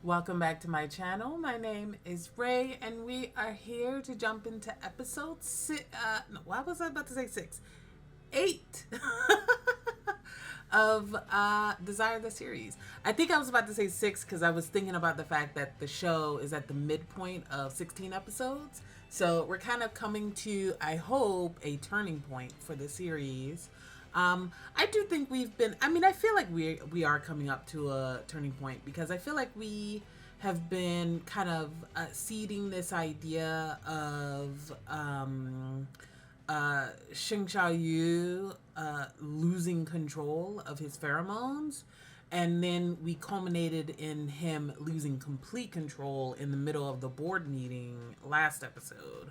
Welcome back to my channel. My name is Ray, and we are here to jump into episode six. No, why was I about to say six? 8 of Desire the series. I think I was about to say 6 because I was thinking about the fact that the show is at the midpoint of 16 episodes. So we're kind of coming to, I hope, a turning point for the series. I do think I feel like we are coming up to a turning point because I feel like we have been kind of seeding this idea of Xing Xiaoyu losing control of his pheromones, and then we culminated in him losing complete control in the middle of the board meeting last episode.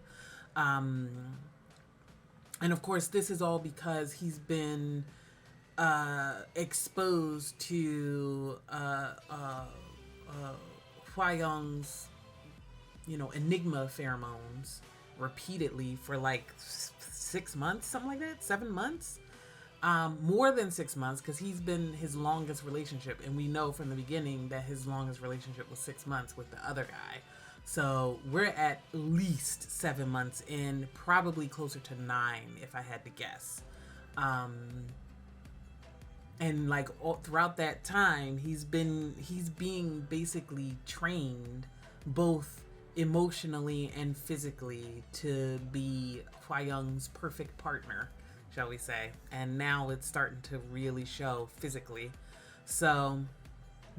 And of course, this is all because he's been exposed to Hua Yong's, enigma pheromones repeatedly for like 6 months, something like that, 7 months. More than 6 months, because he's been his longest relationship, and we know from the beginning that his longest relationship was 6 months with the other guy. So we're at least 7 months in, probably closer to 9 if I had to guess. And like throughout that time, he's being basically trained both emotionally and physically to be Hua Yong's perfect partner, shall we say. And now it's starting to really show physically. So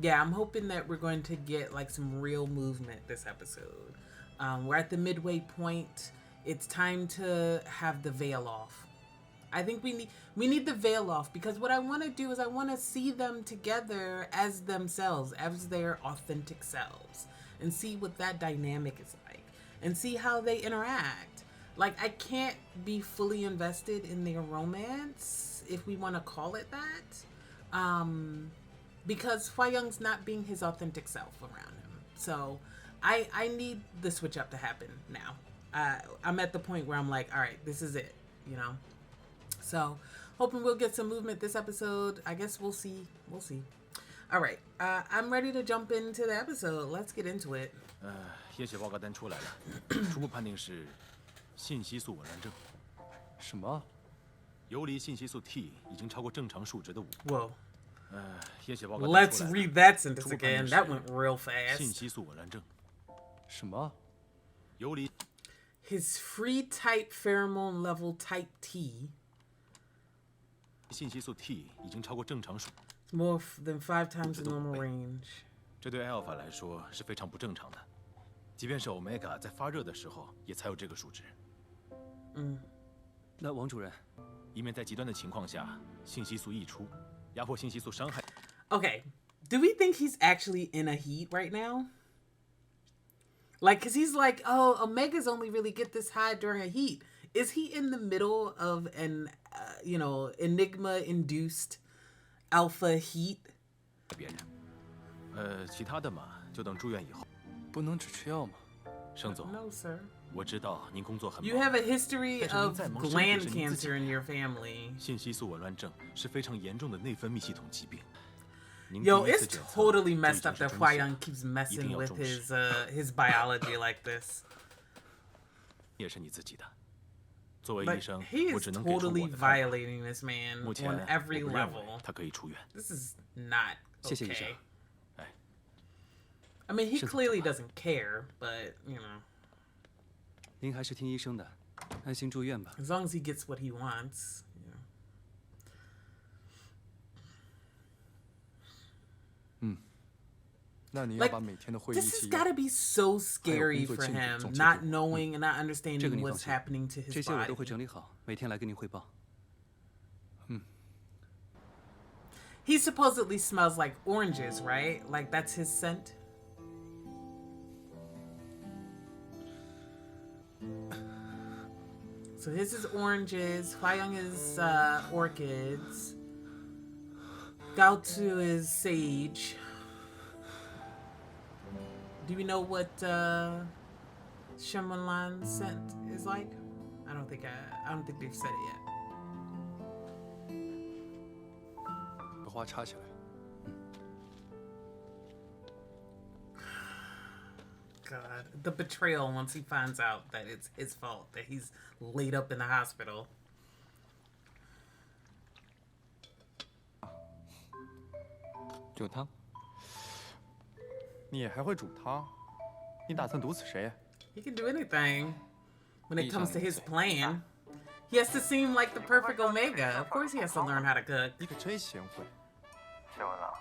yeah, I'm hoping that we're going to get like some real movement this episode. We're at the midway point. It's time to have the veil off. I think we need the veil off, because what I want to do is I want to see them together as themselves, as their authentic selves, and see what that dynamic is like, and see how they interact. Like, I can't be fully invested in their romance, if we want to call it that. Because Hua Yong's not being his authentic self around him. So I need the switch up to happen now. I'm at the point where I'm like, all right, this is it, So hoping we'll get some movement this episode. I guess we'll see. All right, I'm ready to jump into the episode. Let's get into it. 验血报告单出来了，初步判定是信息素紊乱症。什么？游离信息素 T 已经超过正常数值的5。Whoa. 验血报告单出 Let's 来了。 read that sentence again. That went real fast. 信息素紊乱症。什么？游离 His free type pheromone level type T 信息素 T 已经超过正常数。 is more than 5 times the normal range. 这对 Alpha 来说是非常不正常的，即便是 Omega 在发热的时候也才有这个数值。那王主任，以免在极端的情况下信息素溢出，压迫信息素伤害。 Okay, do we think he's actually in a heat right now? Like, because he's like, oh, Omegas only really get this high during a heat. Is he in the middle of an, enigma-induced alpha heat? 别人，其他的嘛，就等住院以后。不能只吃药吗？盛总， No, sir. 我知道您工作很 You 忙。 have a history 但是您 of 再忙，身体 gland 是您自己 cancer in your family. 信息素紊乱症是非常严重的内分泌系统疾病。您 Yo, 第一 it's 次检测 totally 就已 messed 经 up 是 that 中 Hua 性 Yong keeps messing 一定要 with 重视。 his biology like this. 也是你自己的。作为 But 医生， he 我 is 只能给出 totally 我的看法。 violating this man 目前 on 我 every 不认为 level. 他可以出院。 This is not 谢谢医生。 okay. 哎， I mean, he 是怎么 clearly 办？ doesn't care, but, 您还是听医生的，安心住院吧。 as long as he gets what he wants. 那你要 Like, 把每天的会议 This has 纪 got 要 to be so scary 工作 for 进度 him, 总结 not 给我。 knowing and not 这个 understanding 您放 what's 心， happening to his 这些我都会 body. 整理好，每天来跟您汇报。 He supposedly smells like oranges, right? Like that's his scent. So his is oranges, Hua Yong is orchids, Gao Tu is sage. Do we know what Shyamalan's scent is like? I don't think they've said it yet. 把花插起来。God. The betrayal once he finds out that it's his fault, that he's laid up in the hospital. 煮汤。你还会煮汤？你打算毒死谁？ He can do anything when it comes to his plan. He has to seem like the perfect Omega. Of course he has to learn how to cook. 你可真贤惠。谢文了，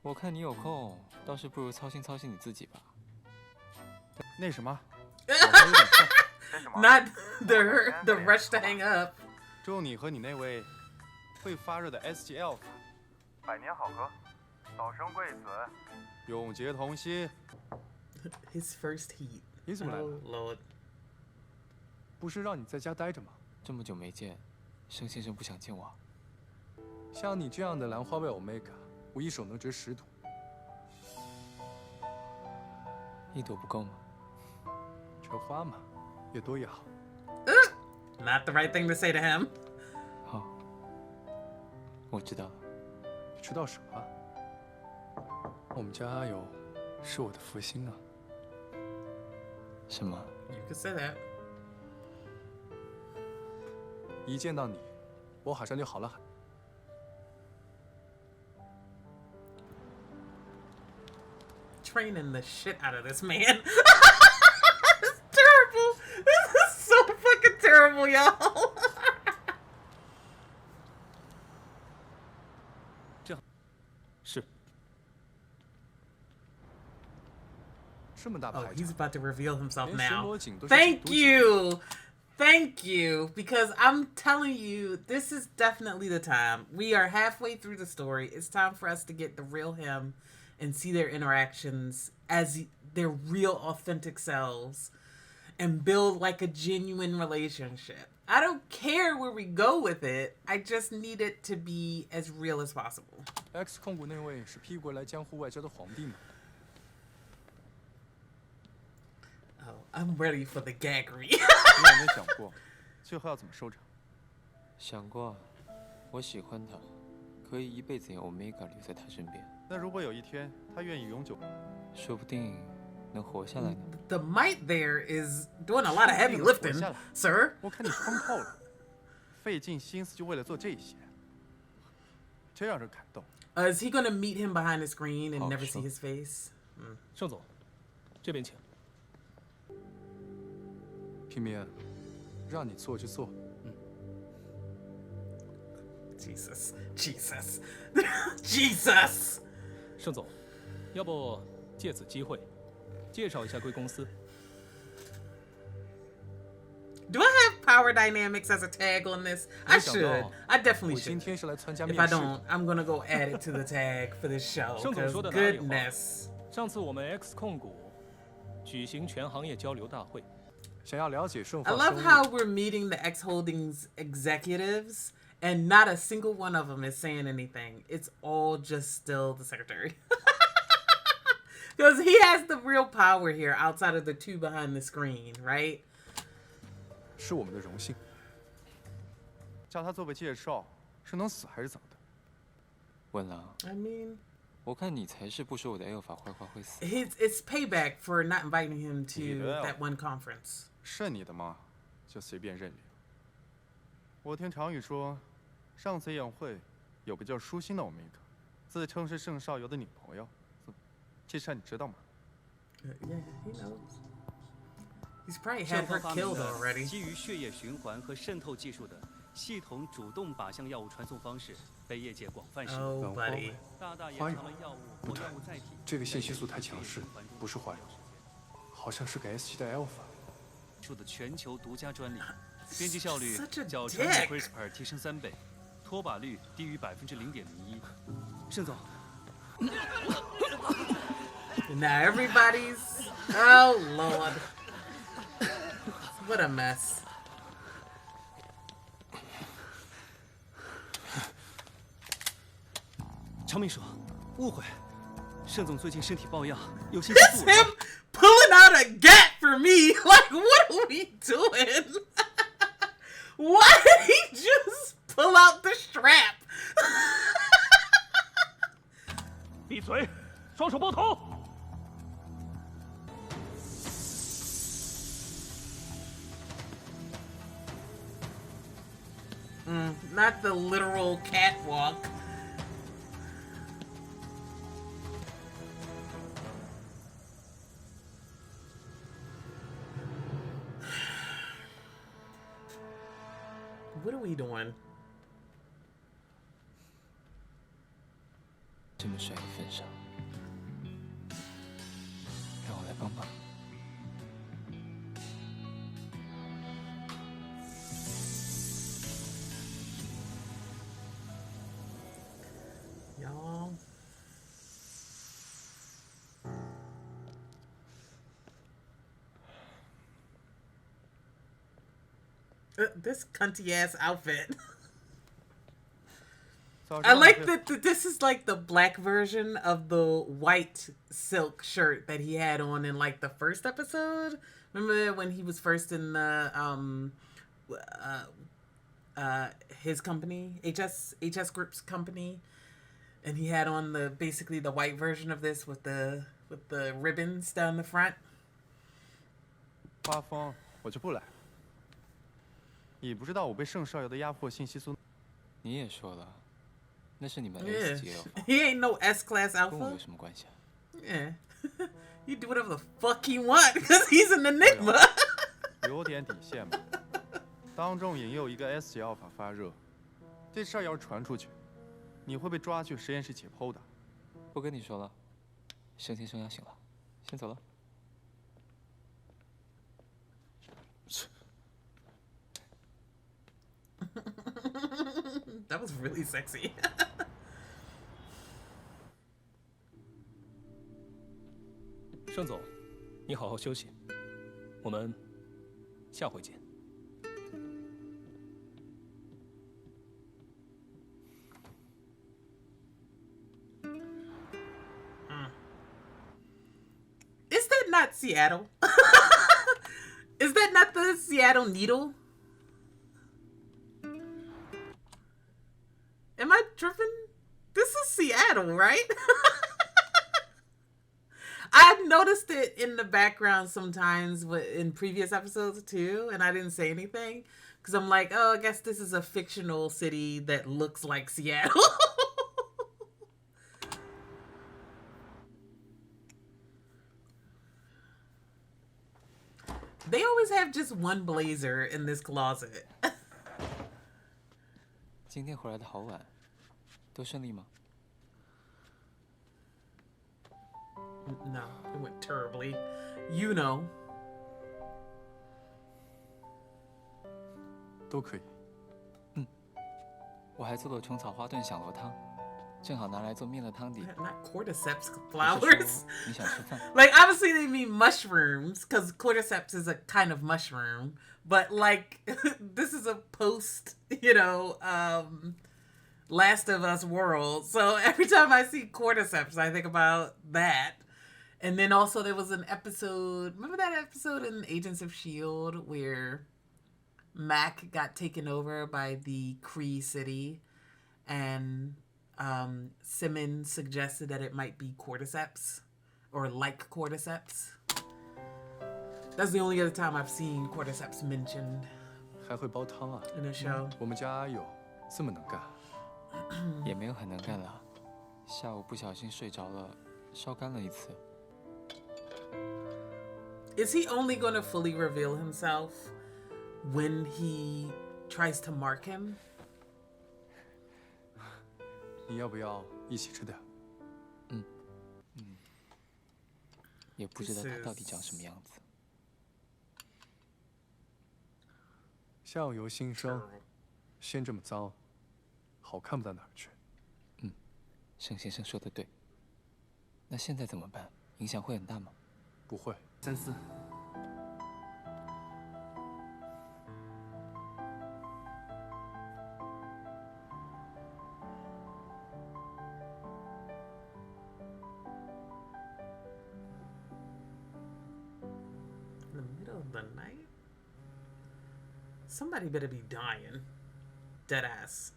我看你有空，倒是不如操心操心你自己吧。那什么，我还有点事，真什么？ Not the rush to hang up. 祝你和你那位会发热的 SG Elf 百年好合，早生贵子。永结同心。 His first heat. 你怎么来 Oh 了？ Lord. 不是让你在家待着吗？这么久没见，盛先生不想见我。像你这样的兰花味 Omega， 我一手能值10朵。一朵不够吗？这花嘛，越多越好。 Not the right thing to say to him. 好，我知道了。你知道什么？我们家有，是我的福星啊。什么？ You could say that. 一见到你，我好像就好了很。 Training the shit out of this man. It's terrible. This is so fucking terrible, y'all. 是。这么大 Oh, 牌 he's 子， about to reveal himself 连巡 now. 逻警都是 Thank 毒警 you. Thank you. Because I'm telling you, this is definitely the time. We are halfway through the story. It's time for us to get the real him and see their interactions as their real authentic selves and build like a genuine relationship. I don't care where we go with it. I just need it to be as real as possible. X 控股那位是批过来江湖外交的皇帝吗？ Oh, I'm ready for the gaggery. 你有没有想过，最后要怎么收场？想过，我喜欢他，可以一辈子有 Omega 留在他身边，那如果有一天他愿意永久，说不定能活下来呢。 The might there is doing a lot of heavy lifting, sir. 我看你疯透了，费尽心思就为了做这些，真让人感动。 Is he gonna meet him behind the screen and Oh, never sure. see his face? 盛总，这边请。平民，让你做就做。 Jesus, Jesus, Jesus. 盛总，要不借此机会介绍一下贵公司？ Do I have power dynamics as a tag on this? I 没想到 should. I definitely 我今 should. 天是来参加 If 面 I 试 don't, 的。 I'm gonna go add it to the tag for this show. 盛总 Because 说的哪里话？ goodness. 上次我们 X 控股举行全行业交流大会，想要了解顺 I 发 love 生 how 物， we're meeting the X Holdings executives and not a single one of them is saying anything. It's all just still the secretary. Because he has the real power here outside of the two behind the screen, right? 是我们的荣幸。叫他做个介绍，是能死还是怎么的？文郎， I mean, 我看你才是不说我的 Alpha 坏话会死。 it's payback for not inviting him to Yeah. that one conference. 是你的嘛，就随便认领。我听常宇说，上次宴会有个叫舒心的 Omega， 自称是盛少游的女朋友。这事儿你知道吗？ Yeah, he knows. He's probably 盛 had 后 her 发明 killed 的 already. 基于血液循环和渗透技术的系统主动靶向药物传送方式被业界广泛使用， Oh, buddy. 大大延花长了药物或药物载体这个信息素太强势，不是花样，好像是个 S 级的 Alpha。出的全球独家专利，编辑效率 Such a 较传统 dick. CRISPR 提升3倍，脱靶率低于0.01%。盛总， Now everybody's. Oh, Lord. What a mess. 常秘书，误会，盛总最近身体抱恙，有心 It's 服 him pulling out a gat for me. Like, what are we doing? Why did he just pull out the strap? 闭嘴，双手抱头。not the literal catwalk. What are we doing? 这么帅的份上，让我来帮忙。Y'all. This cunty ass outfit. I like that this is like the black version of the white silk shirt that he had on in like the first episode. Remember when he was first in the his company, HS Group's company, and he had on the basically the white version of this with the ribbons down the front. 花风，我就不来。你不知道我被盛少爷的压迫信息所……你也说了，那是你们 Yeah, S 级的， he ain't no S-class 跟我有 alpha. 什么关系啊？ Yeah, you do whatever the fuck he want because he's an enigma. 有点底线嘛。当众引诱一个 S 级奥法发热，这事儿要是传出去，你会被抓去实验室解剖的。不跟你说了，盛先生要醒了，先走了。 That was really sexy. 盛总，你好好休息，我们下回见。 Is that not Seattle? Is that not the Seattle Needle? Am I tripping? This is Seattle, right? I've noticed it in the background sometimes in previous episodes too, and I didn't say anything because I'm like, oh, I guess this is a fictional city that looks like Seattle. They always have just one blazer in this closet. 今天回来的好晚，都顺利吗？ No, it went terribly. You know. 都可以。我还做了虫草花炖响螺汤，正好拿来做面的汤底。 Not cordyceps 还是 flowers. 说你想吃饭？ Like, obviously they mean mushrooms, because cordyceps is a kind of mushroom. But, like, this is a post, Last of Us world. So every time I see cordyceps, I think about that. And then also there was an episode, remember that episode in Agents of S.H.I.E.L.D. where Mac got taken over by the Kree city and Simmons suggested that it might be cordyceps or like cordyceps. That's the only other time I've seen cordyceps mentioned 还会煲汤啊？ in a show. 我们家有这么能干。也没有很能干啦，下午不小心睡着了，烧干了一次。 Is he only going to fully reveal himself when he tries to mark him? 你要不要一起吃点？也不知道他到底长什么样子。相由心生，先这么脏，好看不到哪儿去。盛先生说的对。那现在怎么办？影响会很大吗？不会。三思。 In the middle of the night? Somebody better be dying. Deadass.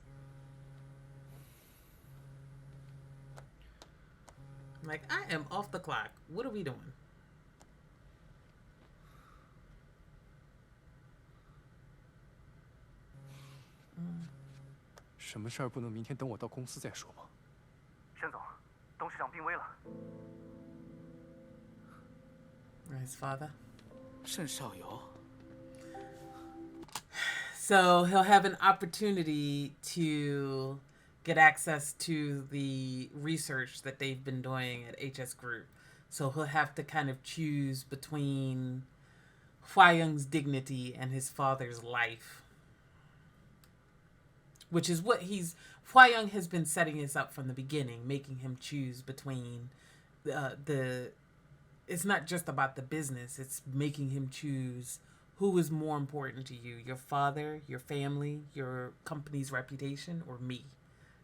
Like, I am off the clock. What are we doing? 什么事儿不能明天等我到公司再说吗？申总，董事长病危了。His father. 盛少游。 So he'll have an opportunity to get access to the research that they've been doing at HS Group. So he'll have to kind of choose between Hua Yong's dignity and his father's life. Which is what Hua Yong has been setting this up from the beginning, making him choose between it's not just about the business, it's making him choose who is more important to you, your father, your family, your company's reputation, or me.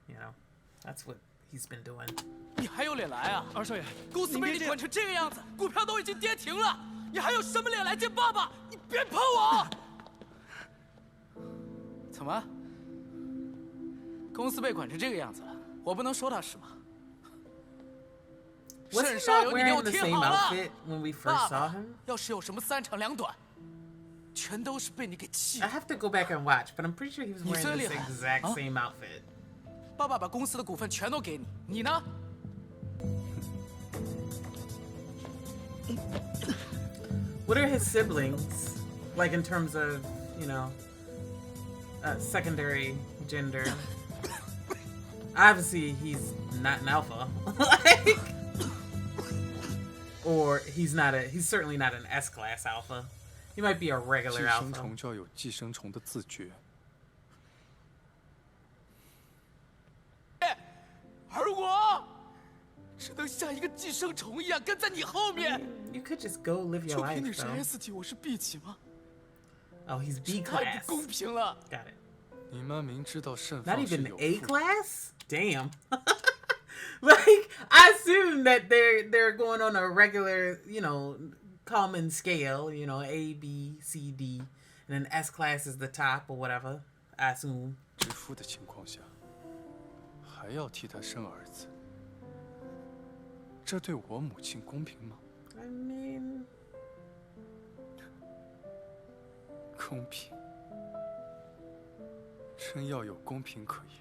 You know, that's what he's been doing. 你还有脸来啊，二少爷，公司被你管成这个样子，股票都已经跌停了，你还有什么脸来见爸爸？你别碰我！怎么？公司被管成这个样子了，我不能说他是吗？ Was he 盛少 not 游，你给 wearing 我 the 听 same 好了， outfit when we first 爸 saw 爸 him? 要是有什么三长两短，全都是被你给气 I。have to go back and watch, but I'm pretty sure he was wearing最 this 厉害， exact 啊？ same outfit. 爸爸把公司的股份全都给你，你呢？ What are his siblings like in terms of, you know, secondary gender? Obviously, he's not an alpha, like, or he's certainly not an S-class alpha. He might be a 寄 regular 生 alpha. 虫就要有寄生虫的自觉。 而我只能像一个寄生虫一样跟在你后面。 You could just go live your 就凭 life, 你是 though. S 级，我是 B 级吗？ Oh, he's B 太 class. 不公平了。 Got it. 你妈明知道慎 Not 放是 even 有 A 负， class? Damn. Like, I assume that they're going on a regular, you know, common scale, you know, A, B, C, D, and then S class is the top or whatever. I assume. 之夫的情况下，还要替他生儿子，这对我母亲公平吗？ I mean, 公平，真要有公平可言，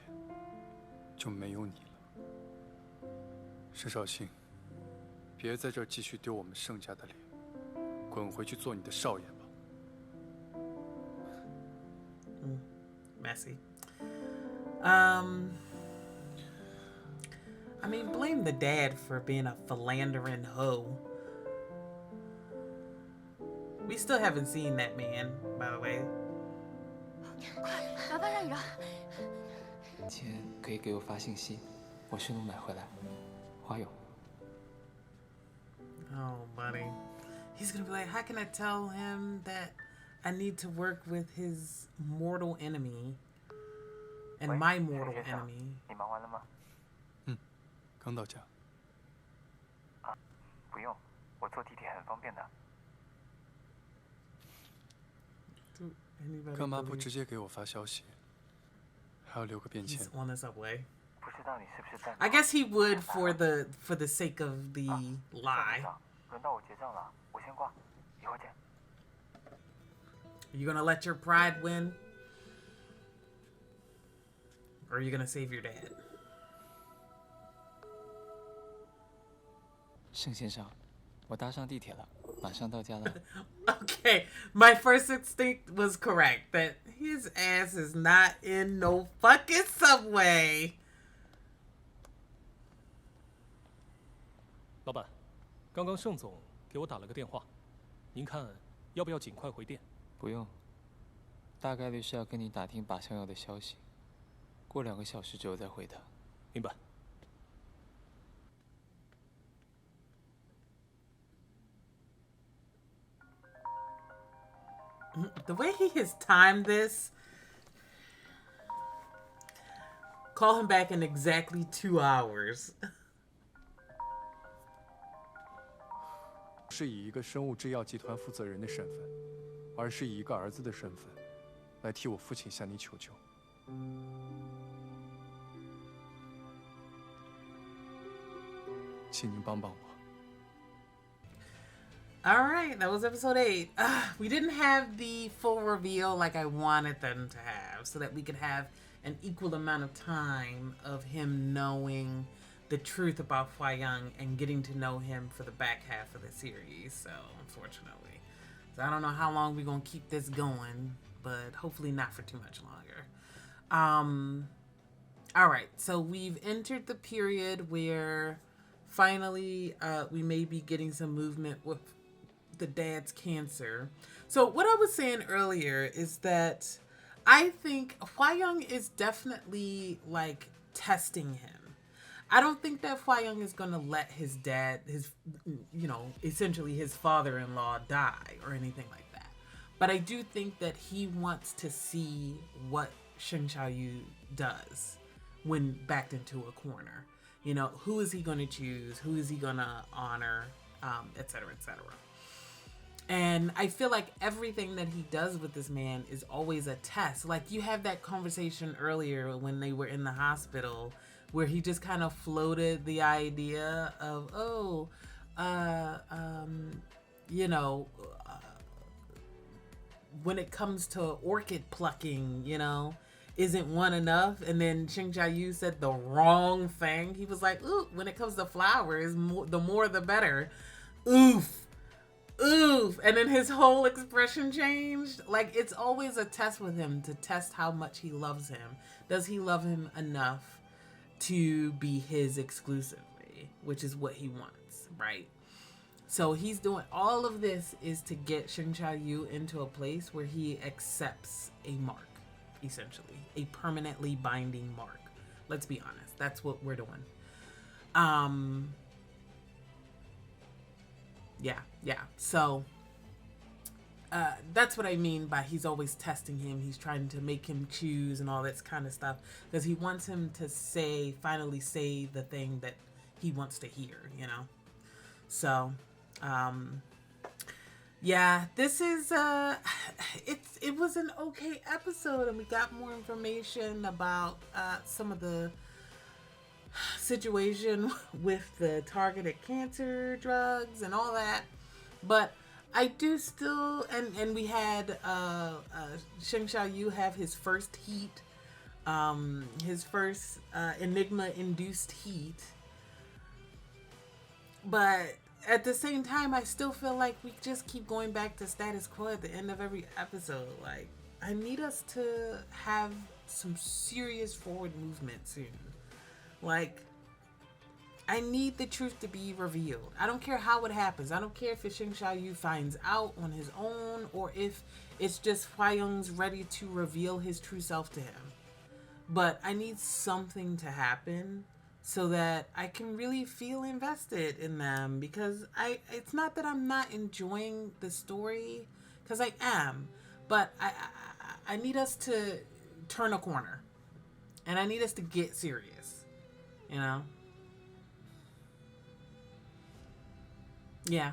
就没有你了。石少卿，别在这儿继续丢我们盛家的脸，滚回去做你的少爷吧。 messy. I mean, blame the dad for being a philandering hoe. We still haven't seen that man, by the way. 麻烦让一让。钱可以给我发信息，我去弄买回来。花友， Oh, buddy. He's gonna be like, how can I tell him that I need to work with his mortal enemy and 喂 my 石 mortal 先生 enemy? 你忙完了吗？刚到家，不用，我坐地铁很方便的。 Do anybody 干嘛不 believe 直接给我发消息？还要留个便签 he's。on the subway? 不知道你是不是在忙？ I guess he would for the sake of the 董 lie. 事长，轮到我结账了，我先挂，一会儿见。 Are you gonna let your pride win? Or are you gonna save your dad? 盛先生，我搭上地铁了，马上到家了。 Okay, my first instinct was correct that his ass is not in no fucking subway. 老板，刚刚盛总给我打了个电话，您看要不要尽快回电？不用，大概率是要跟你打听靶向药的消息，过2个小时之后再回他。明白。 The way he has timed this, call him back in exactly 2 hours. 是以一个生物制药集团负责人的身份，而是以一个儿子的身份，来替我父亲向你求救。请您帮帮我。 All right, that was episode 8. We didn't have the full reveal like I wanted them to have, so that we could have an equal amount of time of him knowing the truth about Hua Yong and getting to know him for the back half of the series. So, unfortunately. So, I don't know how long we're going to keep this going, but hopefully not for too much longer. All right. So, we've entered the period where finally we may be getting some movement with the dad's cancer. So, what I was saying earlier is that I think Hua Yong is definitely like testing him. I don't think that Hua Yong is going to let his dad, essentially his father-in-law die or anything like that. But I do think that he wants to see what Xing Xiaoyu does when backed into a corner. Who is he going to choose? Who is he going to honor? Et cetera, et cetera. And I feel like everything that he does with this man is always a test. Like you had that conversation earlier when they were in the hospital where he just kind of floated the idea of, when it comes to orchid plucking, isn't one enough? And then Xing Xiaoyu said the wrong thing. He was like, ooh, when it comes to flowers, the more the better. Oof. And then his whole expression changed. Like, it's always a test with him to test how much he loves him. Does he love him enough to be his exclusively, which is what he wants, right? So he's doing all of this is to get Xing Xiaoyu into a place where he accepts a mark, essentially, a permanently binding mark. Let's be honest, that's what we're doing. Yeah. So that's what I mean by he's always testing him. He's trying to make him choose and all that kind of stuff because he wants him to finally say the thing that he wants to hear, So, yeah, this is it was an okay episode, and we got more information about some of the situation with the targeted cancer drugs and all that, but I do still, and we had Xing Xiaoyu have his first heat, his first Enigma-induced heat, but at the same time, I still feel like we just keep going back to status quo at the end of every episode. Like, I need us to have some serious forward movement soon. Like, I need the truth to be revealed. I don't care how it happens. I don't care if Xing Xiaoyu finds out on his own or if it's just Hua Yong's ready to reveal his true self to him. But I need something to happen so that I can really feel invested in them, because it's not that I'm not enjoying the story, because I am, but I need us to turn a corner, and I need us to get serious, Yeah.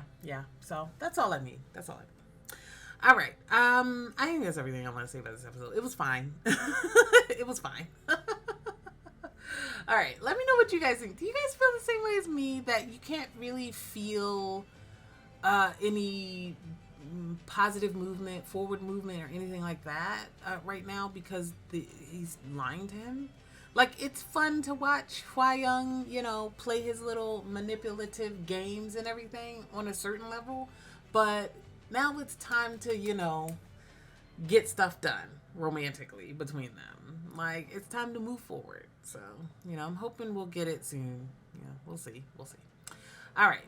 So that's all I need. All right. I think that's everything I want to say about this episode. It was fine. It was fine. All right. Let me know what you guys think. Do you guys feel the same way as me, that you can't really feel any positive movement, forward movement, or anything like that right now because he's lying to him? Like, it's fun to watch Hua Yong, play his little manipulative games and everything on a certain level. But now it's time to, get stuff done romantically between them. Like, it's time to move forward. So, I'm hoping we'll get it soon. We'll see. All right.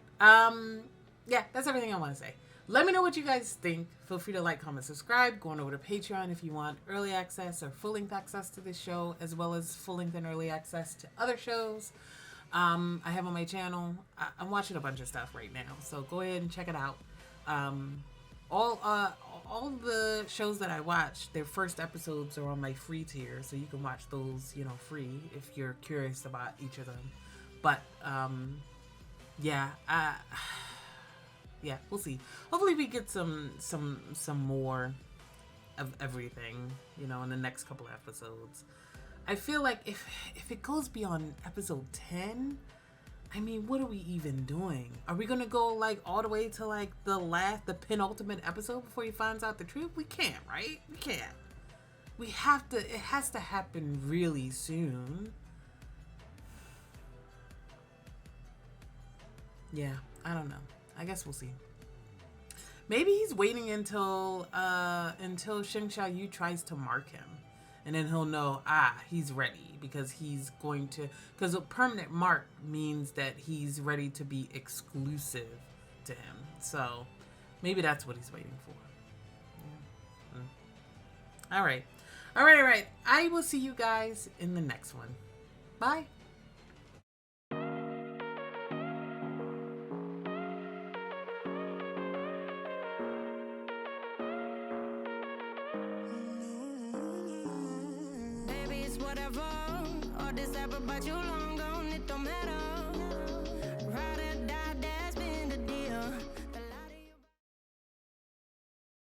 Yeah, that's everything I want to say. Let me know what you guys think. Feel free to like, comment, subscribe. Go on over to Patreon if you want early access or full-length access to this show, as well as full-length and early access to other shows I have on my channel. I'm watching a bunch of stuff right now, so go ahead and check it out. All the shows that I watch, their first episodes are on my free tier, so you can watch those, free if you're curious about each of them. But yeah, we'll see. Hopefully we get some more of everything, in the next couple of episodes. I feel like if it goes beyond episode 10, I mean, what are we even doing? Are we gonna go all the way to the penultimate episode before he finds out the truth? We can't, right? We can't. We have to, it has to happen really soon. Yeah, I don't know. I guess we'll see. Maybe he's waiting until Xing Xiaoyu tries to mark him. And then he'll know, he's ready, because he's going to, because a permanent mark means that he's ready to be exclusive to him. So maybe that's what he's waiting for. Yeah. All right. I will see you guys in the next one. Bye. Whatever, all this ever, but you long gone, it don't matter.